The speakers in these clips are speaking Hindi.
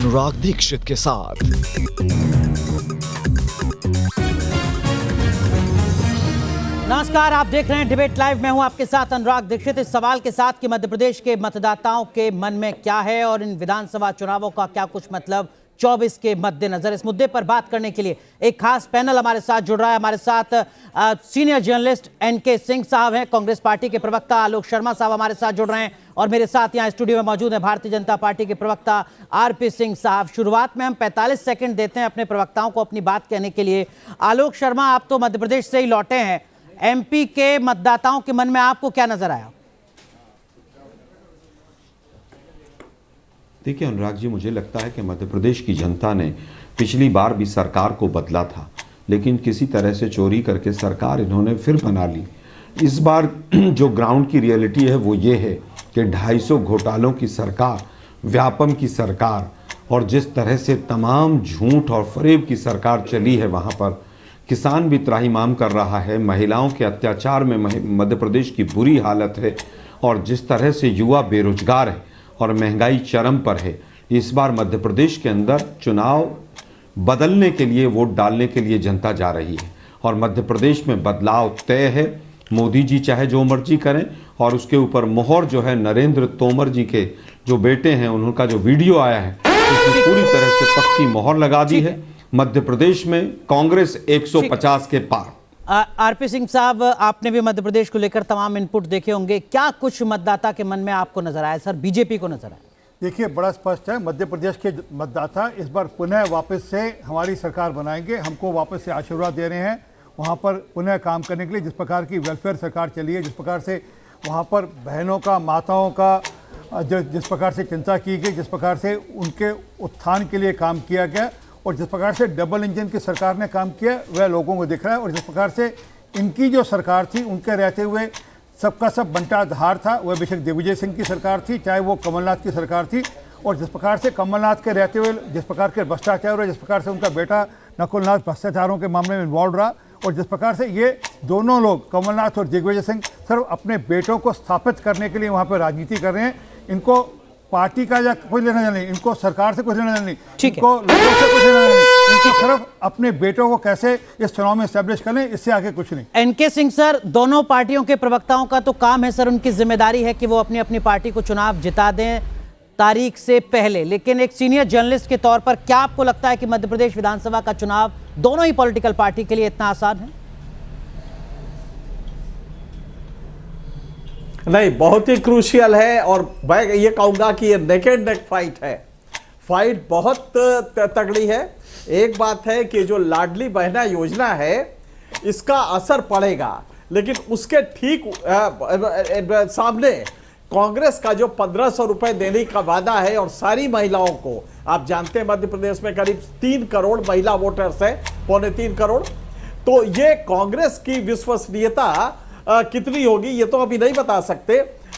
अनुराग दीक्षित के साथ। नमस्कार, आप देख रहे हैं डिबेट लाइव। मैं हूं आपके साथ अनुराग दीक्षित। इस सवाल के साथ कि मध्य प्रदेश के मतदाताओं के मन में क्या है और इन विधानसभा चुनावों का क्या कुछ मतलब 24 के मद्देनजर, इस मुद्दे पर बात करने के लिए एक खास पैनल हमारे साथ जुड़ रहा है। हमारे साथ सीनियर जर्नलिस्ट एनके सिंह साहब हैं, कांग्रेस पार्टी के प्रवक्ता आलोक शर्मा साहब हमारे साथ जुड़ रहे हैं और मेरे साथ यहाँ स्टूडियो में मौजूद है भारतीय जनता पार्टी के प्रवक्ता आरपी सिंह साहब। शुरुआत में हम 45 सेकंड देते हैं अपने प्रवक्ताओं को अपनी बात कहने के लिए। आलोक शर्मा, आप तो मध्य प्रदेश से ही लौटे हैं, एमपी के मतदाताओं के मन में आपको क्या नजर आया? देखिए अनुराग जी, मुझे लगता है कि मध्य प्रदेश की जनता ने पिछली बार भी सरकार को बदला था, लेकिन किसी तरह से चोरी करके सरकार इन्होंने फिर बना ली। इस बार जो ग्राउंड की रियलिटी है वो ये है कि 250 घोटालों की सरकार, व्यापम की सरकार और जिस तरह से तमाम झूठ और फरेब की सरकार चली है, वहाँ पर किसान भी त्राहिमाम कर रहा है, महिलाओं के अत्याचार में मध्य प्रदेश की बुरी हालत है और जिस तरह से युवा बेरोजगार है और महंगाई चरम पर है। इस बार मध्य प्रदेश के अंदर चुनाव बदलने के लिए, वोट डालने के लिए जनता जा रही है और मध्य प्रदेश में बदलाव तय है। मोदी जी चाहे जो मर्जी करें और उसके ऊपर मोहर जो है नरेंद्र तोमर जी के जो बेटे हैं उनका जो वीडियो आया है उसने पूरी तरह से पक्की मोहर लगा दी है। मध्य प्रदेश में कांग्रेस 150 के पार। आरपी सिंह साहब, आपने भी मध्य प्रदेश को लेकर तमाम इनपुट देखे होंगे, क्या कुछ मतदाता के मन में आपको नजर आया? सर, बीजेपी को नजर आया? देखिए, बड़ा स्पष्ट है, मध्य प्रदेश के मतदाता इस बार पुनः वापस से हमारी सरकार बनाएंगे, हमको वापस से आशीर्वाद दे रहे हैं वहाँ पर पुनः काम करने के लिए। जिस प्रकार की वेलफेयर सरकार चली है, जिस प्रकार से वहाँ पर बहनों का, माताओं का जिस प्रकार से चिंता की गई, जिस प्रकार से उनके उत्थान के लिए काम किया गया और जिस प्रकार से डबल इंजन की सरकार ने काम किया वह लोगों को दिख रहा है। और जिस प्रकार से इनकी जो सरकार थी, उनके रहते हुए सबका सब बंटाधार था, वह बेशक दिग्विजय सिंह की सरकार थी, चाहे वो कमलनाथ की सरकार थी। और जिस प्रकार से कमलनाथ के रहते हुए जिस प्रकार के भ्रष्टाचार हुए, जिस प्रकार से उनका बेटा नकुलनाथ भ्रष्टाचारों के मामले में इन्वॉल्व रहा और जिस प्रकार से ये दोनों लोग, कमलनाथ और दिग्विजय सिंह, सिर्फ अपने बेटों को स्थापित करने के लिए वहाँ पर राजनीति कर रहे हैं। इनको पार्टी का या कोई लेना देना नहीं, इनको सरकार से कुछ लेना देना नहीं, इनको लोगों से कुछ लेना देना नहीं, इनको सिर्फ अपने बेटों को कैसे इस चुनाव में एस्टेब्लिश करें, इससे आगे कुछ नहीं। एनके सिंह सर, दोनों पार्टियों के प्रवक्ताओं का तो काम है सर, उनकी जिम्मेदारी है कि वो अपनी अपनी पार्टी को चुनाव जिता दें तारीख से पहले, लेकिन एक सीनियर जर्नलिस्ट के तौर पर क्या आपको लगता है कि मध्य प्रदेश विधानसभा का चुनाव दोनों ही पॉलिटिकल पार्टी के लिए इतना आसान है? नहीं, बहुत ही क्रूशियल है और मैं ये कहूंगा कि ये नेक एंड नेक फाइट है। फाइट बहुत तगड़ी है। एक बात है कि जो लाडली बहना योजना है इसका असर पड़ेगा, लेकिन उसके ठीक सामने कांग्रेस का जो 1500 रुपए देने का वादा है और सारी महिलाओं को, आप जानते हैं मध्य प्रदेश में करीब 3 करोड़ महिला वोटर्स है, 2.25 करोड़। तो ये कांग्रेस की विश्वसनीयता कितनी होगी ये तो अभी नहीं बता सकते,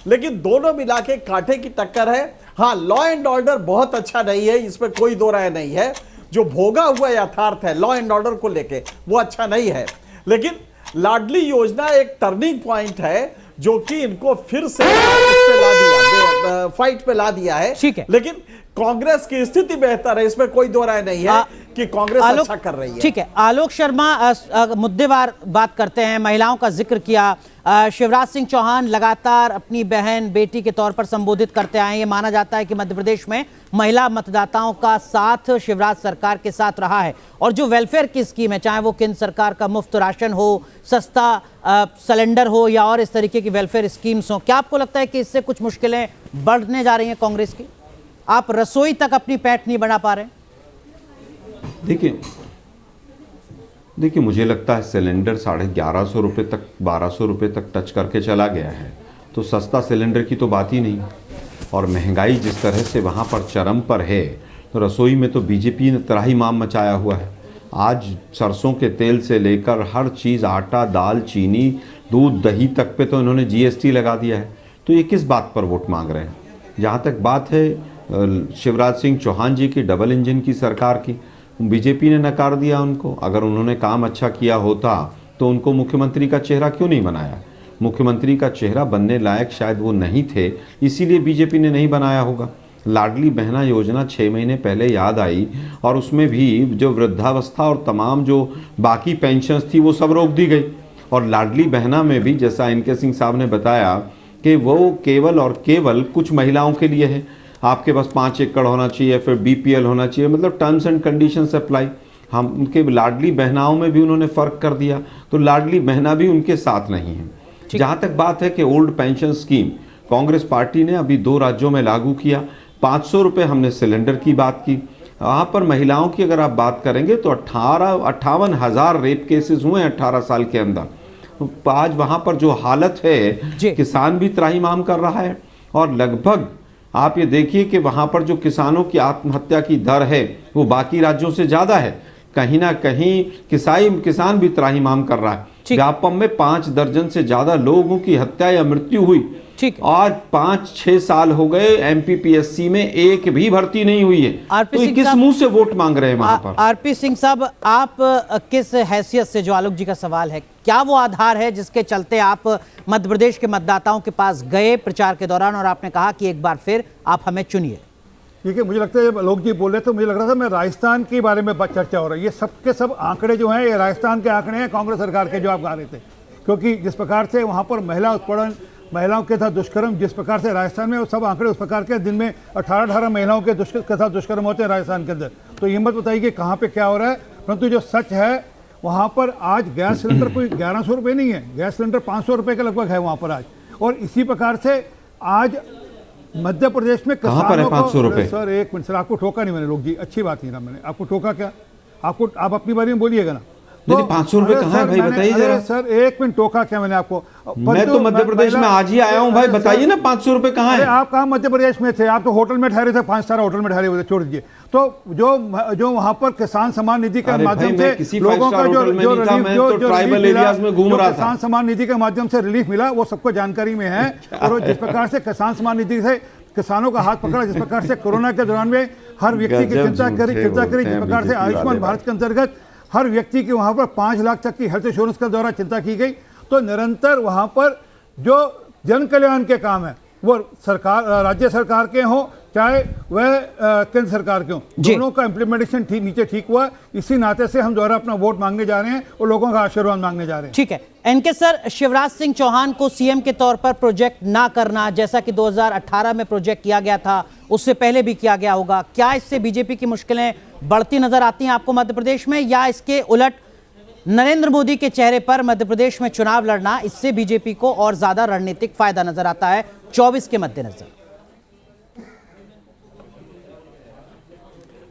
लेकिन दोनों मिला के कांटे की टक्कर है। हाँ, लॉ एंड ऑर्डर बहुत अच्छा नहीं है, इसमें कोई दो राय नहीं है। जो भोगा हुआ यथार्थ है लॉ एंड ऑर्डर को लेके वो अच्छा नहीं है, लेकिन लाडली योजना एक टर्निंग पॉइंट है जो कि इनको फिर से इस पे ला दिया, फाइट पे ला दिया है। ठीक है, लेकिन कांग्रेस की स्थिति बेहतर है, इसमें कोई दो राय नहीं है कि कांग्रेस अच्छा कर रही है। ठीक है, आलोक शर्मा, मुद्देवार बात करते हैं। महिलाओं का जिक्र किया, शिवराज सिंह चौहान लगातार अपनी बहन, बेटी के तौर पर संबोधित करते आए हैं। ये माना जाता है कि मध्य प्रदेश में महिला मतदाताओं का साथ शिवराज सरकार के साथ रहा है और जो वेलफेयर की स्कीम है, चाहे वो केंद्र सरकार का मुफ्त राशन हो, सस्ता सिलेंडर हो या और इस तरीके की वेलफेयर स्कीम्स हो, क्या आपको लगता है कि इससे कुछ मुश्किलें बढ़ने जा रही हैं कांग्रेस की? आप रसोई तक अपनी पैठ नहीं बना पा रहे? देखिए मुझे लगता है सिलेंडर 1150 रुपये तक, 1200 रुपये तक टच करके चला गया है, तो सस्ता सिलेंडर की तो बात ही नहीं। और महंगाई जिस तरह से वहाँ पर चरम पर है, तो रसोई में तो बीजेपी ने त्राहिमाम मचाया हुआ है। आज सरसों के तेल से लेकर हर चीज़, आटा, दाल, चीनी, दूध, दही तक पे तो इन्होंने जीएसटी लगा दिया है। तो ये किस बात पर वोट मांग रहे हैं? जहाँ तक बात है शिवराज सिंह चौहान जी की डबल इंजन की सरकार की, बीजेपी ने नकार दिया उनको। अगर उन्होंने काम अच्छा किया होता तो उनको मुख्यमंत्री का चेहरा क्यों नहीं बनाया? मुख्यमंत्री का चेहरा बनने लायक शायद वो नहीं थे, इसीलिए बीजेपी ने नहीं बनाया होगा। लाडली बहना योजना 6 महीने पहले याद आई और उसमें भी जो वृद्धावस्था और तमाम जो बाकी पेंशन्स थी वो सब रोक दी गई। और लाडली बहना में भी जैसा इनके सिंह साहब ने बताया कि वो केवल और केवल कुछ महिलाओं के लिए है। आपके पास 5 एकड़ होना चाहिए, फिर BPL होना चाहिए, मतलब टर्म्स एंड कंडीशंस अप्लाई। हम उनके लाडली बहनाओं में भी उन्होंने फ़र्क कर दिया, तो लाडली बहना भी उनके साथ नहीं है। जहाँ तक बात है कि old pension scheme Congress party ने अभी 2 राज्यों में लागू किया। 500 रुपये हमने सिलेंडर की बात की। वहाँ पर महिलाओं की अगर आप बात करेंगे तो 58,000 रेप केसेस हुए 18 साल के अंदर। आज वहाँ पर जो हालत है, किसान भी त्राहिमाम कर रहा है और लगभग आप ये देखिए कि वहाँ पर जो किसानों की आत्महत्या की दर है वो बाकी राज्यों से ज़्यादा है। कहीं ना कहीं किसान भी त्राहिमाम कर रहा है। व्यापम में 5 दर्जन से ज़्यादा लोगों की हत्या या मृत्यु हुई। आज 5-6 साल हो गए MPPSC में एक भी भर्ती नहीं हुई है। तो किस मुंह से वोट मांग रहे हैं वहां पर? आरपी सिंह साहब, आप किस हैसियत से, जो आलोक जी का सवाल है, क्या वो आधार है जिसके चलते आप मध्य प्रदेश के मतदाताओं के पास गए प्रचार के दौरान और आपने कहा कि एक बार फिर आप हमें चुनिए? देखिए, मुझे लगता है आलोक जी बोल रहे तो मुझे लग रहा था मैं राजस्थान के बारे में चर्चा हो रहा है। ये सब के सब आंकड़े जो हैं ये राजस्थान के आंकड़े हैं कांग्रेस सरकार के, जो आप गा रहे थे। क्योंकि जिस प्रकार से वहाँ पर महिला उत्पीड़न, महिलाओं के साथ दुष्कर्म, जिस प्रकार से राजस्थान में वो सब आंकड़े उस प्रकार के, दिन में 18 महिलाओं के साथ दुष्कर्म होते हैं राजस्थान के अंदर। तो ये मत बताइए कि कहाँ पे क्या हो रहा है। परंतु जो सच है, वहाँ पर आज गैस सिलेंडर कोई 1100 रुपये नहीं है, गैस सिलेंडर 500 रुपये के लगभग है वहाँ पर आज। और इसी प्रकार से आज मध्य प्रदेश में किसानों को 500 रुपये। सर एक मिनट सर, आपको टोका नहीं मैंने लोग जी, अच्छी बात नहीं ना, मैंने आपको टोका क्या? आप अपनी बारे में बोलिएगा ना। तो 500 रुपये कहाँ है भाई, बताइए जरा। सर एक मिनट टोका क्या मैंने आपको? मैं तो मध्य प्रदेश में आज ही आया हूँ भाई, बताइए ना 500 रुपये कहाँ है? आप कहाँ मध्य प्रदेश में थे? आप तो होटल में ठहरे थे, 5 स्टार होटल में ठहरे हुए थे, छोड़ दीजिए। तो जो वहाँ पर किसान सम्मान निधि के माध्यम से लोगों का जो ट्राइबल एरियाज में घूम रहा था, किसान सम्मान निधि के माध्यम से रिलीफ मिला, वो सबको जानकारी में है। और जिस प्रकार से किसान सम्मान निधि से किसानों का हाथ पकड़ा, जिस प्रकार से कोरोना के दौरान में हर व्यक्ति की चिंता करी, जिस प्रकार से आयुष्मान भारत के अंतर्गत हर व्यक्ति की वहाँ पर 5 लाख तक की हेल्थ इंश्योरेंस के द्वारा चिंता की गई। तो निरंतर वहाँ पर जो जन कल्याण के काम है वो सरकार, राज्य सरकार के हों चाहे वह केंद्र सरकार के हों, दोनों का इम्प्लीमेंटेशन नीचे ठीक हुआ। इसी नाते से हम दोबारा अपना वोट मांगने जा रहे हैं और लोगों का आशीर्वाद मांगने जा रहे हैं। ठीक है एनके सर, शिवराज सिंह चौहान को सीएम के तौर पर प्रोजेक्ट ना करना, जैसा कि 2018 में प्रोजेक्ट किया गया था, उससे पहले भी किया गया होगा, क्या इससे बीजेपी की मुश्किलें बढ़ती नजर आती हैं आपको मध्य प्रदेश में, या इसके उलट नरेंद्र मोदी के चेहरे पर मध्य प्रदेश में चुनाव लड़ना, इससे बीजेपी को और ज्यादा रणनीतिक फायदा नजर आता है 24 के मद्देनजर?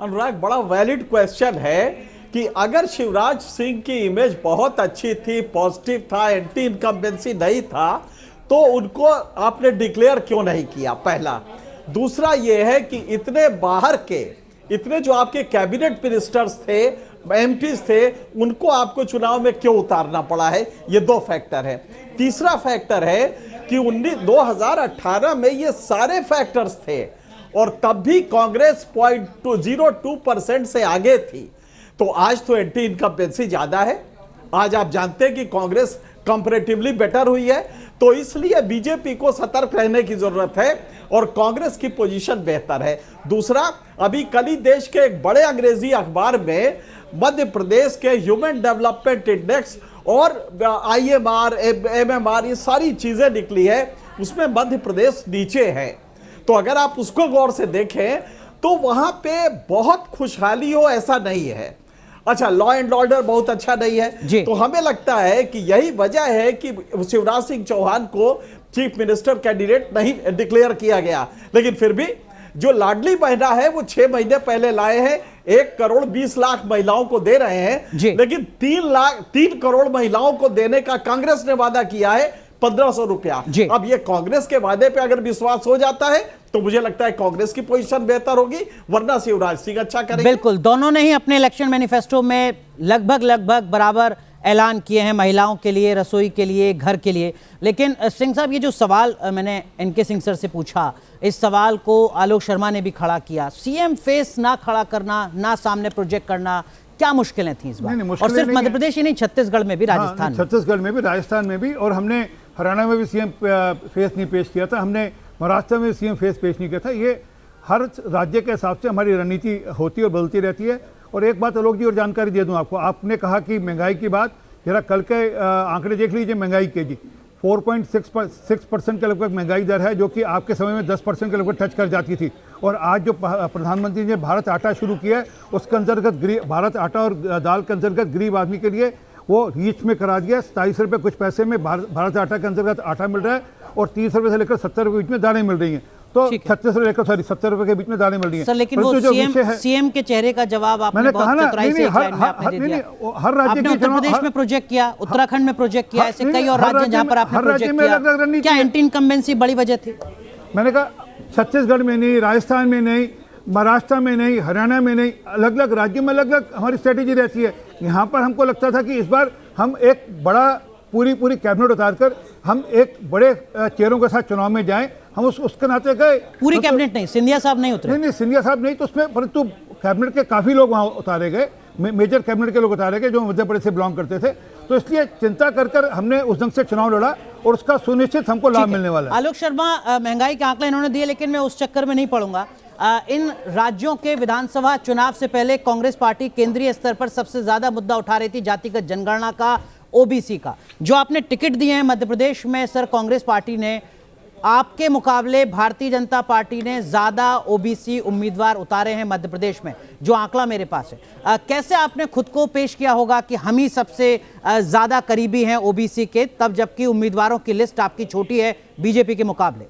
अनुराग, बड़ा वैलिड क्वेश्चन है कि अगर शिवराज सिंह की इमेज बहुत अच्छी थी, पॉजिटिव था, एंटी इनकम्बेंसी नहीं था, तो उनको आपने डिक्लेयर क्यों नहीं किया? पहला। दूसरा यह है कि इतने बाहर के, इतने जो आपके कैबिनेट मिनिस्टर्स थे, एमपीज थे, उनको आपको चुनाव में क्यों उतारना पड़ा है? ये 2 फैक्टर है। तीसरा फैक्टर है कि 2018 में ये सारे फैक्टर्स थे और तब भी कांग्रेस 0.02% से आगे थी। तो आज तो एंटी इनकम्बेंसी ज्यादा है। आज आप जानते हैं कि कांग्रेस कंपैरेटिवली बेटर हुई है, तो इसलिए बीजेपी को सतर्क रहने की जरूरत है और कांग्रेस की पोजीशन बेहतर है। दूसरा, अभी कल ही देश के एक बड़े अंग्रेजी अखबार में मध्य प्रदेश के ह्यूमन डेवलपमेंट इंडेक्स और IMR, MMR, ये सारी चीजें निकली है, उसमें मध्य प्रदेश नीचे है। तो अगर आप उसको गौर से देखें तो वहां पे बहुत खुशहाली हो ऐसा नहीं है। अच्छा, लॉ एंड ऑर्डर बहुत अच्छा नहीं है, तो हमें लगता है कि यही वजह है कि शिवराज सिंह चौहान को चीफ मिनिस्टर कैंडिडेट नहीं डिक्लेयर किया गया। लेकिन फिर भी जो लाडली बहना है वो 6 महीने पहले लाए हैं, 1 करोड़ 20 लाख महिलाओं को दे रहे हैं, लेकिन 3 करोड़ महिलाओं को देने का कांग्रेस ने वादा किया है 1500 रुपया। अब ये कांग्रेस के वादे पे अगर विश्वास हो जाता है तो मुझे लगता है कांग्रेस की पोजीशन बेहतर होगी, वरना शिवराज सिंह अच्छा करेंगे। बिल्कुल, दोनों ने ही अपने इलेक्शन मैनिफेस्टो में लगभग बराबर ऐलान किए हैं, महिलाओं के लिए, रसोई के लिए, घर के लिए। लेकिन सिंह साहब, ये जो सवाल मैंने एनके सिंह सर से पूछा, इस सवाल को आलोक शर्मा ने भी खड़ा किया, सीएम फेस ना खड़ा करना, ना सामने प्रोजेक्ट करना, क्या मुश्किलें थी इस बार? और सिर्फ मध्य प्रदेश ही नहीं, छत्तीसगढ़ में भी, राजस्थान, छत्तीसगढ़ में भी, राजस्थान में भी, और हमने हरियाणा में भी सीएम फेस नहीं पेश किया था, हमने महाराष्ट्र में सीएम फेस पेश नहीं किया था। ये हर राज्य के हिसाब से हमारी रणनीति होती है और बदलती रहती है। और एक बात आलोक जी और जानकारी दे दूं आपको, आपने कहा कि महंगाई की बात, जरा कल के आंकड़े देख लीजिए महंगाई के जी। 4.6% के लगभग महंगाई दर है, जो कि आपके समय में 10% के लगभग टच कर जाती थी। और आज जो प्रधानमंत्री ने भारत आटा शुरू किया है, उसके अंतर्गत भारत आटा और दाल के अंतर्गत गरीब आदमी के लिए वो रीच में करा दिया। 27 रुपये कुछ पैसे में भारत आटा के अंतर्गत आटा मिल रहा है और 30 रुपये से लेकर 70 रुपये के बीच में दालें मिल रही हैं। तो 36 से लेकर 70 रुपये के बीच में दालें मिल रही हैं। सर, लेकिन वो सीएम के चेहरे का जवाब आपने बहुत चतुराई से हर राज्य में, उत्तर प्रदेश में प्रोजेक्ट किया, उत्तराखंड में प्रोजेक्ट किया, ऐसे कई और राज्य जहां पर आपने प्रोजेक्ट किया। क्या एंटी इनकम्बेंसी बड़ी वजह थी? मैंने कहा छत्तीसगढ़ में नहीं, राजस्थान में नहीं, महाराष्ट्र में नहीं, हरियाणा में नहीं, अलग अलग राज्यों में अलग अलग हमारी स्ट्रेटेजी रहती है। यहाँ पर हमको लगता था कि इस बार हम एक बड़ा पूरी कैबिनेट उतारकर हम एक बड़े चेहरों के साथ चुनाव में जाएं। हम उसके नाते गए। पूरी कैबिनेट नहीं, सिंधिया साहब नहीं उतरे? नहीं, सिंधिया साहब नहीं, तो उसमें परंतु कैबिनेट के काफ़ी लोग वहाँ उतारे गए, मेजर कैबिनेट के लोग उतारे गए जो मध्य प्रदेश से बिलोंग करते थे। तो इसलिए चिंता कर हमने उस ढंग से चुनाव लड़ा और उसका सुनिश्चित हमको लाभ मिलने वाला है। आलोक शर्मा, महंगाई के आंकड़े इन्होंने दिए, लेकिन मैं उस चक्कर में नहीं पड़ूंगा। इन राज्यों के विधानसभा चुनाव से पहले कांग्रेस पार्टी केंद्रीय स्तर पर सबसे ज्यादा मुद्दा उठा रही थी, जातिगत जनगणना का, ओबीसी का। जो आपने टिकट दिए हैं मध्य प्रदेश में, सर, कांग्रेस पार्टी ने आपके मुकाबले भारतीय जनता पार्टी ने ज्यादा ओबीसी उम्मीदवार उतारे हैं मध्य प्रदेश में, जो आंकड़ा मेरे पास है। कैसे आपने खुद को पेश किया होगा कि हम ही सबसे ज्यादा करीबी हैं ओबीसी के, तब जबकि उम्मीदवारों की लिस्ट आपकी छोटी है बीजेपी के मुकाबले?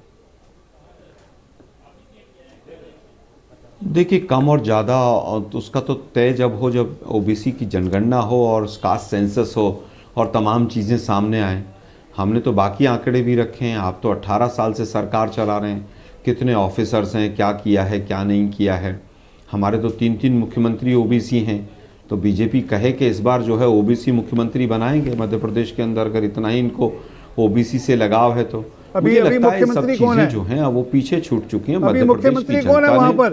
देखिए, कम और ज़्यादा तो उसका तो तय जब हो, जब ओबीसी की जनगणना हो और कास्ट सेंसस हो और तमाम चीज़ें सामने आए। हमने तो बाकी आंकड़े भी रखे हैं। आप तो 18 साल से सरकार चला रहे हैं, कितने ऑफिसर्स हैं, क्या किया है क्या नहीं किया है। हमारे तो 3 मुख्यमंत्री ओबीसी हैं। तो बीजेपी कहे कि इस बार जो है ओबीसी मुख्यमंत्री बनाएंगे मध्य प्रदेश के अंदर, अगर इतना ही इनको ओबीसी से लगाव है तो मुझे लगता है ये सब चीज़ें जो हैं वो पीछे छूट चुकी हैं। मध्य प्रदेश की जनता ने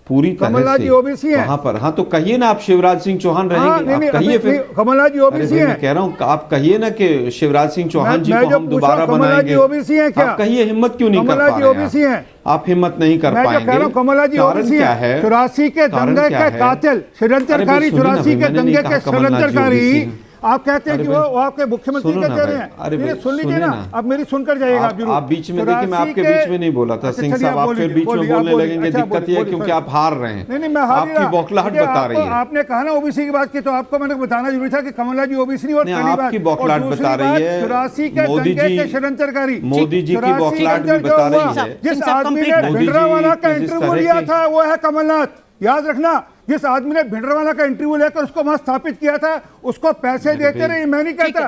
पूरी तरह से वहाँ पर, हाँ तो कहिए ना, आप शिवराज सिंह चौहान रहेंगे, आप कहिए फिर। कमलनाथ जी ओबीसी हैं। मैं कह रहा हूँ, आप कहिए ना कि शिवराज सिंह चौहान जी को हम दोबारा बनाएंगे। आप कहिए, हिम्मत क्यों नहीं कर पा रहे हैं? आप हिम्मत नहीं कर पाएंगे। कमलनाथ जी ओबीसी हैं। 84 के दंगे के कातिल, षड्यंत्रकारी, 84 के दंगे के षड्यंत्रकारी आप कहते हैं कि वो आपके मुख्यमंत्री कहते रहे हैं। अरे सुन लीजिए ना, आप मेरी सुनकर जाइएगा। आप बीच में देखिए, मैं आपके बीच में नहीं बोला था सिंह साहब, आप फिर बीच में बोलने लगेंगे। दिक्कत ये है क्योंकि आप हार रहे हैं। नहीं, मैं हार नहीं रहा। आपकी बौखलाहट बता रही है। आपने कहा ना ओबीसी की बात की, तो आपको मैंने बताना जरूरी था कि कमलनाथ जी ओबीसी नहीं। और आपकी बौखलाहट बता रही है। 84 के दंगे के षड्यंत्रकारी, मोदी जी की बौखलाहट भी बता रही है। जिस आदमी ने भिंडरावाला का इंटरव्यू लिया था वो है कमलनाथ, याद रखना। जिस आदमी ने भिंडरावाला का इंटरव्यू लेकर उसको वहां स्थापित किया था, उसको पैसे देते रहे। मैं नहीं कहता।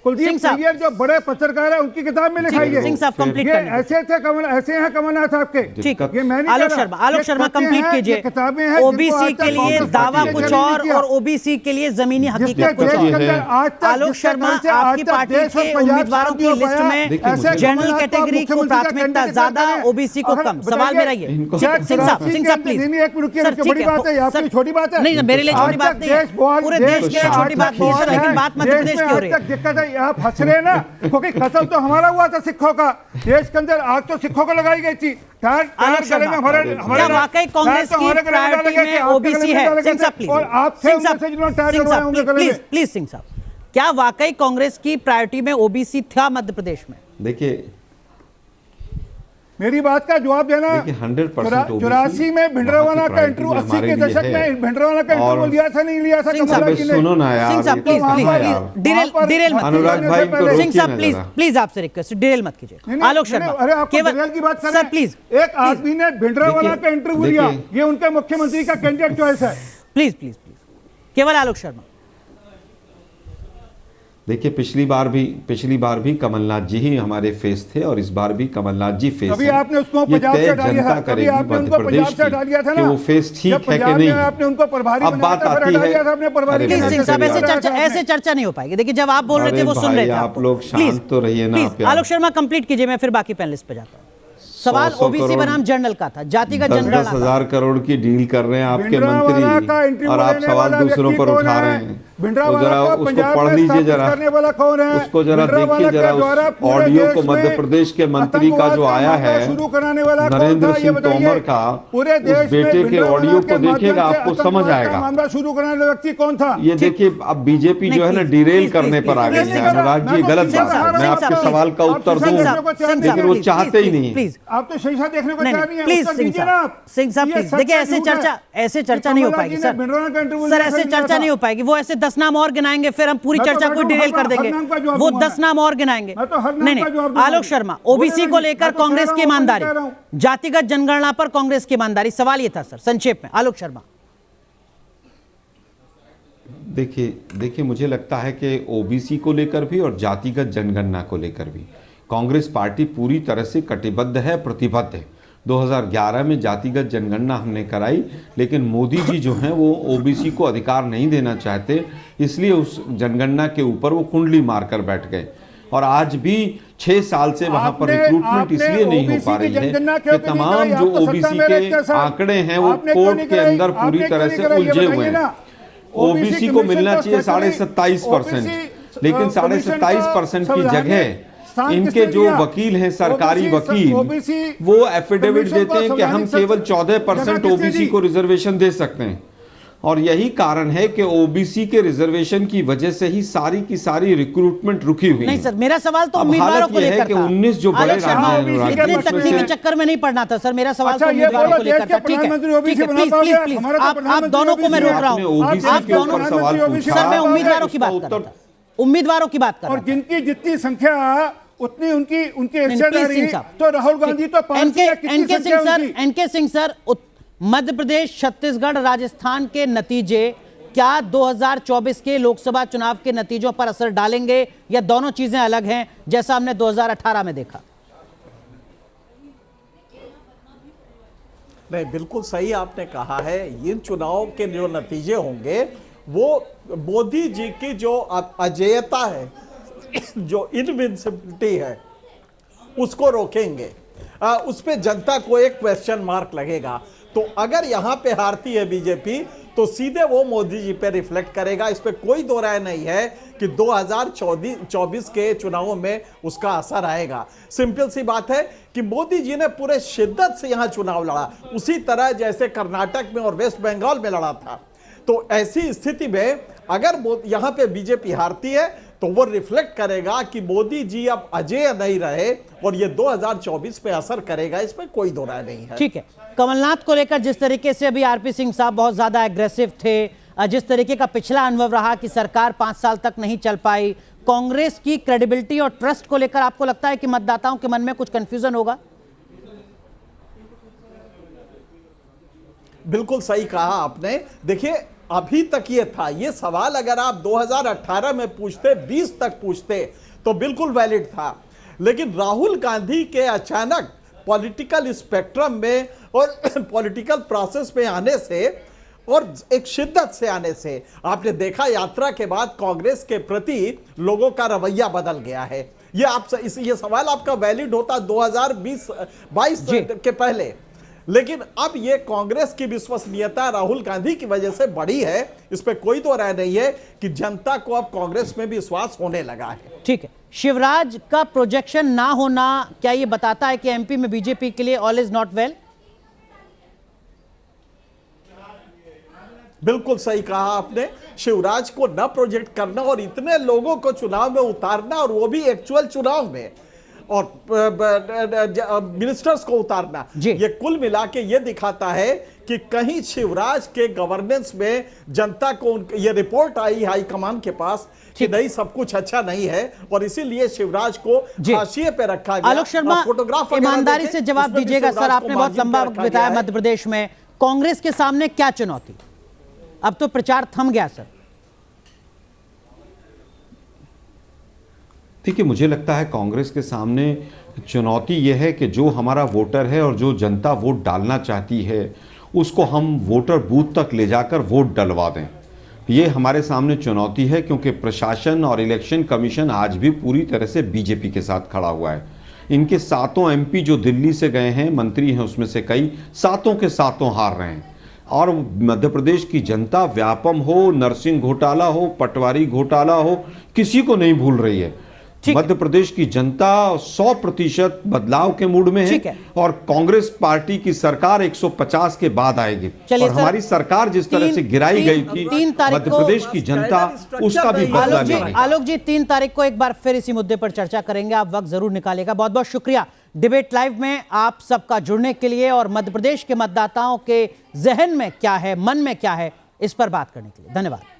कुलदीप सैय्यर जो बड़े पत्रकार है, उनकी किताब में लिखाई है। ऐसे थे ऐसे हैं कमलनाथ आपके। ये मैं नहीं। आलोक शर्मा कंप्लीट कीजिए। किताबें हैं ओबीसी के लिए दावा कुछ और ओबीसी के लिए जमीनी हकीकत कुछ और। आलोक शर्मा, आपकी पार्टी के उम्मीदवारों की लिस्ट में जनरल कैटेगरी को प्राथमिकता ज्यादा, ओबीसी को कम। सवाल मेरा ये, सिंह साहब प्लीज। छोटी बात है नहीं, मेरे लिए छोटी बात नहीं है, पूरे देश के लिए छोटी बात नहीं है, लेकिन बात मध्य प्रदेश की हो रही है। दिक्कत है, आप हंस रहे हैं ना, क्योंकि कत्ल तो हमारा हुआ था सिखों का। देश के अंदर आग तो सिखों को लगाई गई थी। क्या वाकई कांग्रेस की प्रायोरिटी में ओबीसी है? सिंह साहब प्लीज, सिंह साहब, क्या वाकई कांग्रेस की प्रायोरिटी में ओबीसी था मध्य प्रदेश में? देखिए, मेरी बात का जवाब देना। 100% 84 में भिंडरावाला का इंटरव्यू, 80 के दशक में भिंडरावाला का इंटरव्यू लिया था नहीं लिया था? सुनो ना यार, सिंह साहब प्लीज डिरेल मत। अनुराग भाई, सिंह साहब प्लीज आपसे रिक्वेस्ट, डिरेल मत कीजिए। आलोक शर्मा, केवल की बात सर प्लीज। एक आदमी ने भिंडरावाला का इंटरव्यू लिया, ये उनके मुख्यमंत्री का कैंडिडेट चॉइस है। प्लीज केवल आलोक शर्मा। देखिए, पिछली बार भी कमलनाथ जी ही हमारे फेस थे और इस बार भी कमलनाथ जी फेस है। आपने उसको पंजाब से डालिया था, कभी आपने उनको पंजाब से डालिया था ना, वो फेस ठीक है कि नहीं। आपने उनको प्रभारी अब बात आती है, सिंह साहब ऐसे चर्चा नहीं हो पाएगी। देखिए, जब आप बोल रहे थे वो सुन रहे थे। आप लोग शांत तो रहिए ना। आलोक शर्मा कंप्लीट कीजिए, मैं फिर बाकी पैनलिस्ट पे जाता हूँ। सवाल ओबीसी बनाम जनरल का था, जातिगत जनगणना। 10,000 करोड़ की डील कर रहे हैं आपके मंत्री और आप सवाल दूसरों पर उठा रहे हैं। भिंडरावाला जरा को उसको पंजाब पढ़ में लीजिए, स्थापित जरा करने वाला कौन है? उसको जरा भिंडरावाला देखिए, के जरा द्वारा उस पूरे ऑडियो को देश मध्य में प्रदेश के मंत्री का जो आया आतंकवाद है शुरू कराने वाला कौन नरेंद्र था, ये सिंह बताइए। तोमर का, पूरे उस देश में बेटे के भिंडरावाला ऑडियो के को देखिएगा, माध्यम से आपको समझ आतंकवाद का आएगा। मामला शुरू कराने वाला व्यक्ति कौन था? ये देखिए, अब बीजेपी जो है ना नहीं, डिरेल प्लीज, करने प्लीज, पर आ प्लीज, गई प्लीज, है। अनुराग जी, मैं तो गलत सिंह बात है। साहब, मैं सिंह आपके साहब, सवाल का आप उत्तर सिंह दूं, साहब, लेकिन वो चाहते ही नहीं। प्लीज आप तो शीशा देखने को नहीं, तैयार नहीं है। प्लीज उत्तर सिंह दीजिए ना साहब, आप। सिंह साहब ये प्लीज सच देखिए, है, ऐसे झूठ है? चर्चा कि नहीं हो कमला पाएगी जी सर। ने भिंडराना का इंटरव्यू सर लिया ऐसे था, चर्चा नहीं हो पाएगी, वो ऐसे 10 नाम और गिनाएंगे, फिर हम पूरी मैं तो चर्चा को बैठा हूं, डिरेल कर हर देंगे। नाम का जवाब वो दूंगा 10 मैं। नाम और गिनाएंगे। मैं तो हर नाम नहीं का जवाब नहीं, दूंगा। आलोक शर्मा, बोले ओबीसी नहीं, को लेकर मैं तो कह कांग्रेस रहा की हूं, मैं ईमानदारी, कह रहा हूं। जातिगत जनगणना पर कांग्रेस की ईमानदारी, सवाल ये था सर संक्षेप में। आलोक शर्मा, देखिए मुझे लगता है कि ओबीसी को लेकर भी और जातिगत जनगणना को लेकर भी कांग्रेस पार्टी पूरी तरह से कटिबद्ध है, प्रतिबद्ध है। 2011 में जातिगत जनगणना हमने कराई, लेकिन मोदी जी जो हैं वो ओबीसी को अधिकार नहीं देना चाहते, इसलिए उस जनगणना के ऊपर वो कुंडली मारकर बैठ गए। और आज भी 6 साल से वहां पर रिक्रूटमेंट इसलिए नहीं हो पा रही है कि तमाम जो ओबीसी के आंकड़े हैं वो कोर्ट के अंदर पूरी तरह से उलझे हुए हैं। ओबीसी को मिलना चाहिए 27.5%, लेकिन 27.5% की जगह इनके जो वकील हैं, सरकारी वकील, वो एफिडेविट देते हैं कि हम केवल 14% ओबीसी को रिजर्वेशन दे सकते हैं। और यही कारण है कि ओबीसी के रिजर्वेशन की वजह से ही सारी की सारी रिक्रूटमेंट रुकी हुई नहीं है। सर, मेरा सवाल तो अब उम्मीदवारों हालत को यह है लेकर कि था। 19 जो बड़े आलोक शर्मा, राज्य हैं, इतने राज्य तकनीकी में से- चक्कर में नहीं पड़ना था सर, मेरा सवाल अच्छा, तो ये उम्मीदवारों बोलो को लेकर देश था। के ठीक है, प्रधानमंत्री ओबीसी ठीक है, बना प्लीज पाओगे? प्लीज प्लीज, हमारा तो आप प्रधानमंत्री दोनों को मैं ओबीसी रोक रहा आपने हूँ। ओबीसी आप के ऊपर दोनों, सवाल पूछा। सर मैं उम्मीदवारों की बात उसका कर रहा था, उम्मीदवारों की बात कर रहा और था। जिनकी जितनी संख्या उतनी उनकी प्लीज हिस्सेदारी, सिंह साहब। तो राहुल गांधी तो 5 या कितनी संख्या है उनकी? एनके सिंह सर, मध्य प्रदेश, छत्तीसगढ़, राजस्थान के नतीजे क्या 2024 के लोकसभा चुनाव के नतीजों पर असर डालेंगे, या दोनों चीजें अलग हैं जैसा हमने 2018 में देखा? नहीं, बिल्कुल सही आपने कहा है। इन चुनाव के जो नतीजे होंगे वो मोदी जी की जो अजेयता है, जो इनविंसिबिलिटी है, उसको रोकेंगे। उस पे जनता को एक क्वेश्चन मार्क लगेगा। तो अगर यहां पे हारती है बीजेपी तो सीधे वो मोदी जी पे रिफ्लेक्ट करेगा, इस पे कोई दो राय नहीं है कि 2024 के चुनावों में उसका असर आएगा। सिंपल सी बात है कि मोदी जी ने पूरे शिद्दत से यहां चुनाव लड़ा, उसी तरह जैसे कर्नाटक में और वेस्ट बंगाल में लड़ा था। तो ऐसी स्थिति में अगर यहां पे बीजेपी हारती है तो वो रिफ्लेक्ट करेगा कि मोदी जी अब अजेय नहीं रहे, और ये 2024 पे असर करेगा, इसमें कोई दो राय नहीं है। ठीक है, कमलनाथ को लेकर जिस तरीके से अभी आरपी सिंह साहब बहुत ज्यादा एग्रेसिव थे, जिस तरीके का पिछला अनुभव रहा कि सरकार 5 साल तक नहीं चल पाई, कांग्रेस की क्रेडिबिलिटी और ट्रस्ट को लेकर आपको लगता है कि मतदाताओं के मन में कुछ कंफ्यूजन होगा? बिल्कुल सही कहा आपने। देखिए, अभी तक ये था, ये सवाल अगर आप 2018 में पूछते, 20 तक पूछते तो बिल्कुल वैलिड था। लेकिन राहुल गांधी के अचानक पॉलिटिकल स्पेक्ट्रम में और पॉलिटिकल प्रोसेस में आने से और एक शिद्दत से आने से आपने देखा यात्रा के बाद कांग्रेस के प्रति लोगों का रवैया बदल गया है। ये सवाल आपका वैलिड होता 2022 के पहले, लेकिन अब ये कांग्रेस की विश्वसनीयता राहुल गांधी की वजह से बढ़ी है, इस पे कोई तो राय नहीं है कि जनता को अब कांग्रेस में भी विश्वास होने लगा है। ठीक है, शिवराज का प्रोजेक्शन ना होना क्या ये बताता है कि एमपी में बीजेपी के लिए ऑल इज नॉट वेल? बिल्कुल सही कहा आपने। शिवराज को न प्रोजेक्ट करना और इतने लोगों को चुनाव में उतारना, और वो भी एक्चुअल चुनाव में, और मिनिस्टर्स को उतारना, ये कुल मिला के ये दिखाता है कि कहीं शिवराज के गवर्नेंस में जनता को ये रिपोर्ट आई हाईकमान के पास कि नहीं, सब कुछ अच्छा नहीं है, और इसीलिए शिवराज को हाशिए पे रखा गया। आलोक शर्मा, ईमानदारी से जवाब दीजिएगा सर, आपने बहुत लंबा वक्त बिताया मध्य प्रदेश में, कांग्रेस के सामने क्या चुनौती? अब तो प्रचार थम गया सर। देखिए, मुझे लगता है कांग्रेस के सामने चुनौती यह है कि जो हमारा वोटर है और जो जनता वोट डालना चाहती है उसको हम वोटर बूथ तक ले जाकर वोट डलवा दें। ये हमारे सामने चुनौती है, क्योंकि प्रशासन और इलेक्शन कमीशन आज भी पूरी तरह से बीजेपी के साथ खड़ा हुआ है। इनके 7 एमपी जो दिल्ली से गए हैं, मंत्री हैं उसमें से कई, 7 के 7 हार रहे हैं। और मध्य प्रदेश की जनता व्यापम हो, नरसिंह घोटाला हो, पटवारी घोटाला हो, किसी को नहीं भूल रही है। मध्य प्रदेश की जनता 100% बदलाव के मूड में है और कांग्रेस पार्टी की सरकार 150 के बाद आएगी। और हमारी सरकार जिस तरह से गिराई गई थी मध्य प्रदेश की जनता, उसका भी बदला लेंगे। आलोक जी 3 तारीख को एक बार फिर इसी मुद्दे पर चर्चा करेंगे, आप वक्त जरूर निकालेगा। बहुत बहुत शुक्रिया डिबेट लाइव में आप सबका जुड़ने के लिए और मध्य प्रदेश के मतदाताओं के जहन में क्या है, मन में क्या है, इस पर बात करने के लिए धन्यवाद।